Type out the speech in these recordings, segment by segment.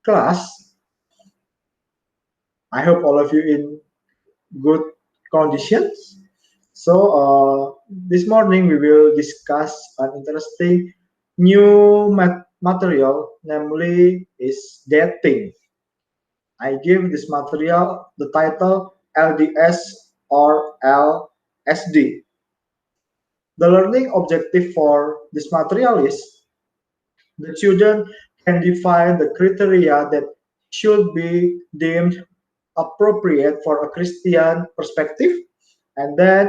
class. I hope all of you in good conditions. So this morning we will discuss an interesting new material, namely is dating. I give this material the title LDS or LSD. The learning objective for this material is the children can define the criteria that should be deemed appropriate for a Christian perspective. And then,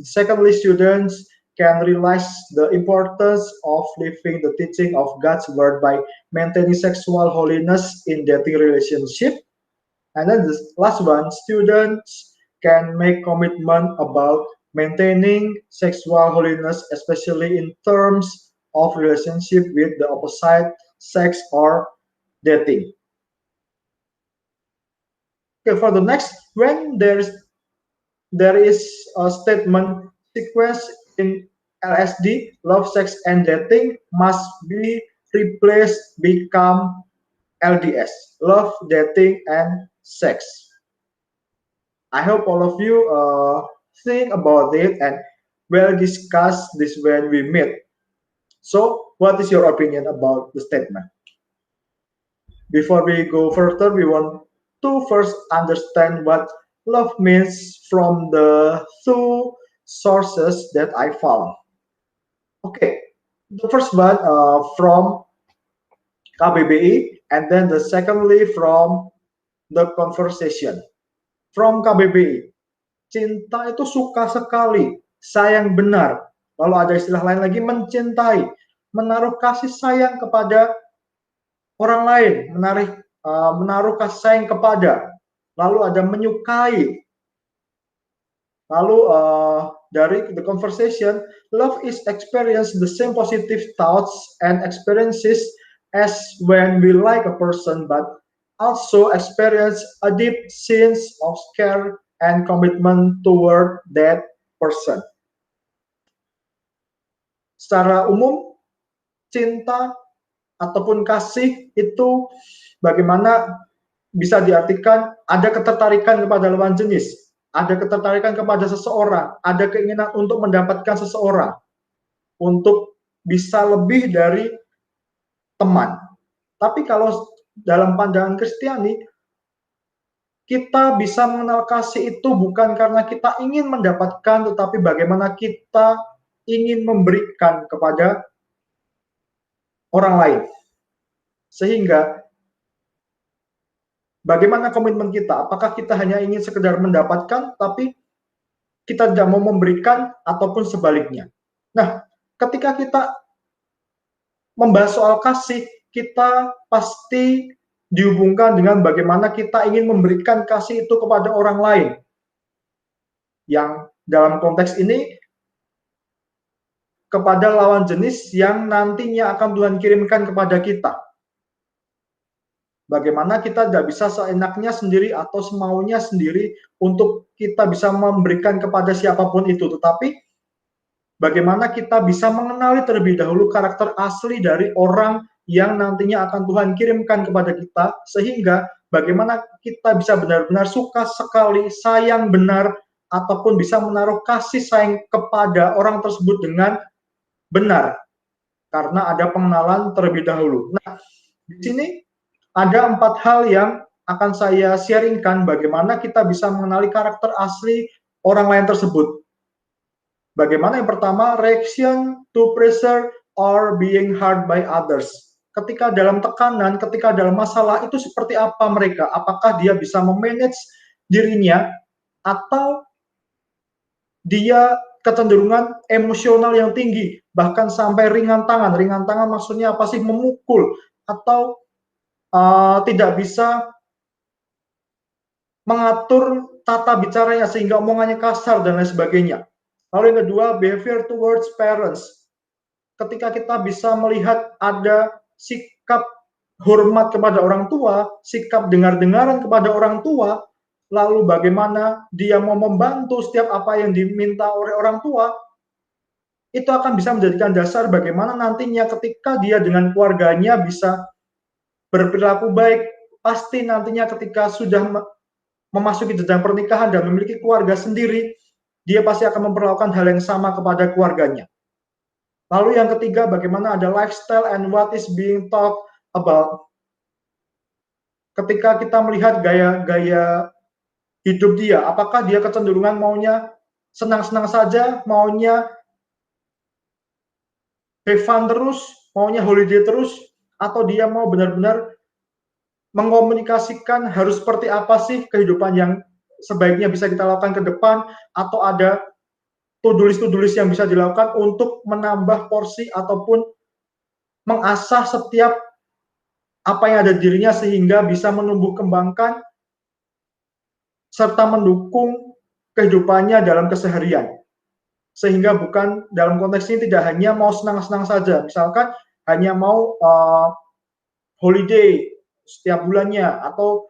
secondly, students can realize the importance of living the teaching of God's word by maintaining sexual holiness in dating relationship. And then the last one, students can make commitment about maintaining sexual holiness, especially in terms of relationship with the opposite sex or dating. Okay, for the next, when there is a statement sequence in LSD, love, sex, and dating must be replaced become LDS, love, dating, and sex. I hope all of you think about it and we'll discuss this when we meet. So, what is your opinion about the statement? Before we go further, we want to first understand what love means from the two sources that I found. Okay, the first one from KBBI, and then the secondly from the conversation. From KBBI, cinta itu suka sekali, sayang benar. Lalu ada istilah lain lagi, mencintai, menaruh kasih sayang kepada orang lain, menaruh kasih sayang kepada. Lalu ada menyukai. Lalu dari the conversation, love is experience the same positive thoughts and experiences as when we like a person, but also experience a deep sense of care and commitment toward that person. Secara umum, cinta ataupun kasih itu bagaimana bisa diartikan ada ketertarikan kepada lawan jenis, ada ketertarikan kepada seseorang, ada keinginan untuk mendapatkan seseorang, untuk bisa lebih dari teman. Tapi kalau dalam pandangan Kristiani, kita bisa mengenal kasih itu bukan karena kita ingin mendapatkan, tetapi bagaimana kita ingin memberikan kepada orang lain. Sehingga bagaimana komitmen kita? Apakah kita hanya ingin sekedar mendapatkan, tapi kita tidak mau memberikan, ataupun sebaliknya. Nah, ketika kita membahas soal kasih, kita pasti dihubungkan dengan bagaimana kita ingin memberikan kasih itu kepada orang lain. Yang dalam konteks ini, kepada lawan jenis yang nantinya akan Tuhan kirimkan kepada kita. Bagaimana kita tidak bisa seenaknya sendiri atau semaunya sendiri untuk kita bisa memberikan kepada siapapun itu. Tetapi bagaimana kita bisa mengenali terlebih dahulu karakter asli dari orang yang nantinya akan Tuhan kirimkan kepada kita, sehingga bagaimana kita bisa benar-benar suka sekali, sayang benar, ataupun bisa menaruh kasih sayang kepada orang tersebut dengan benar, karena ada pengenalan terlebih dahulu. Nah, di sini ada 4 hal yang akan saya sharingkan bagaimana kita bisa mengenali karakter asli orang lain tersebut. Bagaimana yang pertama, reaction to pressure or being hurt by others. Ketika dalam tekanan, ketika dalam masalah, itu seperti apa mereka? Apakah dia bisa memanage dirinya, atau dia kecenderungan emosional yang tinggi, bahkan sampai ringan tangan. Ringan tangan maksudnya apa sih? Memukul, atau tidak bisa mengatur tata bicaranya sehingga omongannya kasar dan lain sebagainya. Lalu yang kedua, behavior towards parents. Ketika kita bisa melihat ada sikap hormat kepada orang tua, sikap dengar-dengaran kepada orang tua, lalu bagaimana dia mau membantu setiap apa yang diminta oleh orang tua, itu akan bisa menjadikan dasar bagaimana nantinya ketika dia dengan keluarganya bisa berperilaku baik, pasti nantinya ketika sudah memasuki jenjang pernikahan dan memiliki keluarga sendiri, dia pasti akan memperlakukan hal yang sama kepada keluarganya. Lalu yang ketiga, bagaimana ada lifestyle and what is being talked about. Ketika kita melihat gaya-gaya hidup dia, apakah dia kecenderungan maunya senang-senang saja, maunya have fun terus, maunya holiday terus, atau dia mau benar-benar mengkomunikasikan harus seperti apa sih kehidupan yang sebaiknya bisa kita lakukan ke depan, atau ada to-do-list yang bisa dilakukan untuk menambah porsi ataupun mengasah setiap apa yang ada di dirinya sehingga bisa menumbuh kembangkan serta mendukung kehidupannya dalam keseharian. Sehingga bukan dalam konteks ini tidak hanya mau senang-senang saja, misalkan hanya mau holiday setiap bulannya atau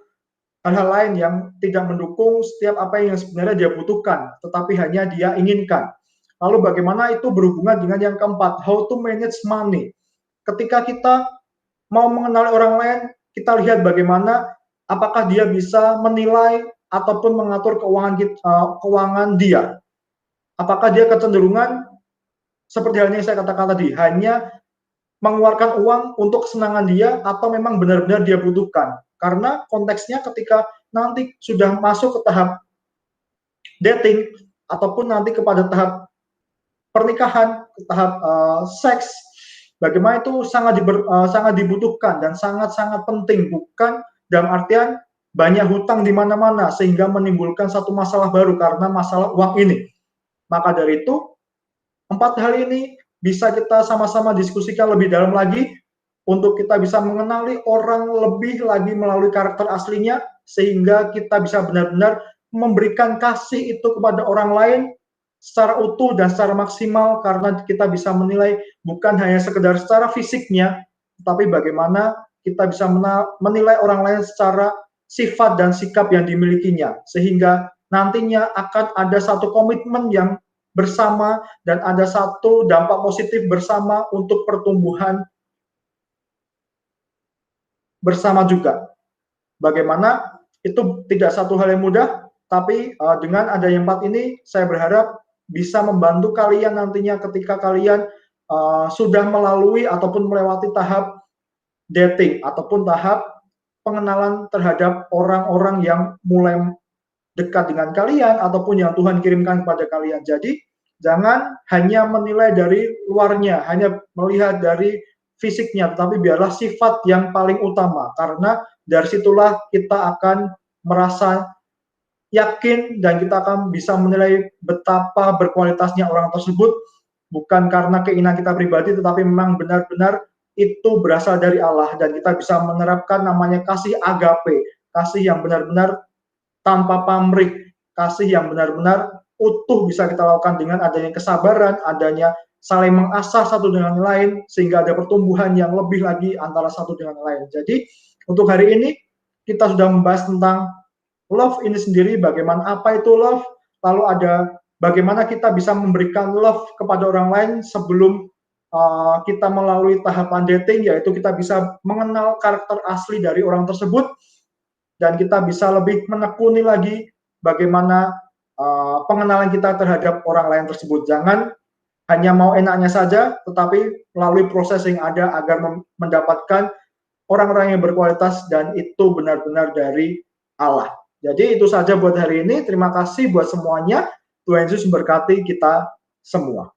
hal-hal lain yang tidak mendukung setiap apa yang sebenarnya dia butuhkan, tetapi hanya dia inginkan. Lalu bagaimana itu berhubungan dengan yang keempat, how to manage money. Ketika kita mau mengenali orang lain, kita lihat bagaimana apakah dia bisa menilai ataupun mengatur keuangan dia. Apakah dia kecenderungan seperti halnya yang saya katakan tadi, hanya mengeluarkan uang untuk kesenangan dia atau memang benar-benar dia butuhkan. Karena konteksnya ketika nanti sudah masuk ke tahap dating ataupun nanti kepada tahap pernikahan, ke tahap seks, bagaimana itu sangat dibutuhkan dan sangat-sangat penting, bukan dalam artian banyak hutang di mana-mana sehingga menimbulkan satu masalah baru karena masalah uang ini. Maka dari itu, 4 hal ini bisa kita sama-sama diskusikan lebih dalam lagi untuk kita bisa mengenali orang lebih lagi melalui karakter aslinya sehingga kita bisa benar-benar memberikan kasih itu kepada orang lain secara utuh dan secara maksimal karena kita bisa menilai bukan hanya sekedar secara fisiknya, tapi bagaimana kita bisa menilai orang lain secara sifat dan sikap yang dimilikinya sehingga nantinya akan ada satu komitmen yang bersama dan ada satu dampak positif bersama untuk pertumbuhan bersama juga. Bagaimana itu tidak satu hal yang mudah, tapi dengan adanya 4 ini saya berharap bisa membantu kalian nantinya ketika kalian sudah melalui ataupun melewati tahap dating ataupun tahap pengenalan terhadap orang-orang yang mulai dekat dengan kalian ataupun yang Tuhan kirimkan kepada kalian. Jadi jangan hanya menilai dari luarnya, hanya melihat dari fisiknya, tetapi biarlah sifat yang paling utama karena dari situlah kita akan merasa yakin dan kita akan bisa menilai betapa berkualitasnya orang tersebut bukan karena keinginan kita pribadi tetapi memang benar-benar itu berasal dari Allah dan kita bisa menerapkan namanya kasih agape, kasih yang benar-benar tanpa pamrih, kasih yang benar-benar utuh bisa kita lakukan dengan adanya kesabaran, adanya saling mengasah satu dengan lain, sehingga ada pertumbuhan yang lebih lagi antara satu dengan lain. Jadi, untuk hari ini, kita sudah membahas tentang love ini sendiri, bagaimana apa itu love, lalu ada bagaimana kita bisa memberikan love kepada orang lain sebelum kita melalui tahapan dating, yaitu kita bisa mengenal karakter asli dari orang tersebut, dan kita bisa lebih menekuni lagi bagaimana pengenalan kita terhadap orang lain tersebut. Jangan hanya mau enaknya saja, tetapi melalui proses yang ada agar mendapatkan orang-orang yang berkualitas dan itu benar-benar dari Allah. Jadi itu saja buat hari ini. Terima kasih buat semuanya. Tuhan Yesus memberkati kita semua.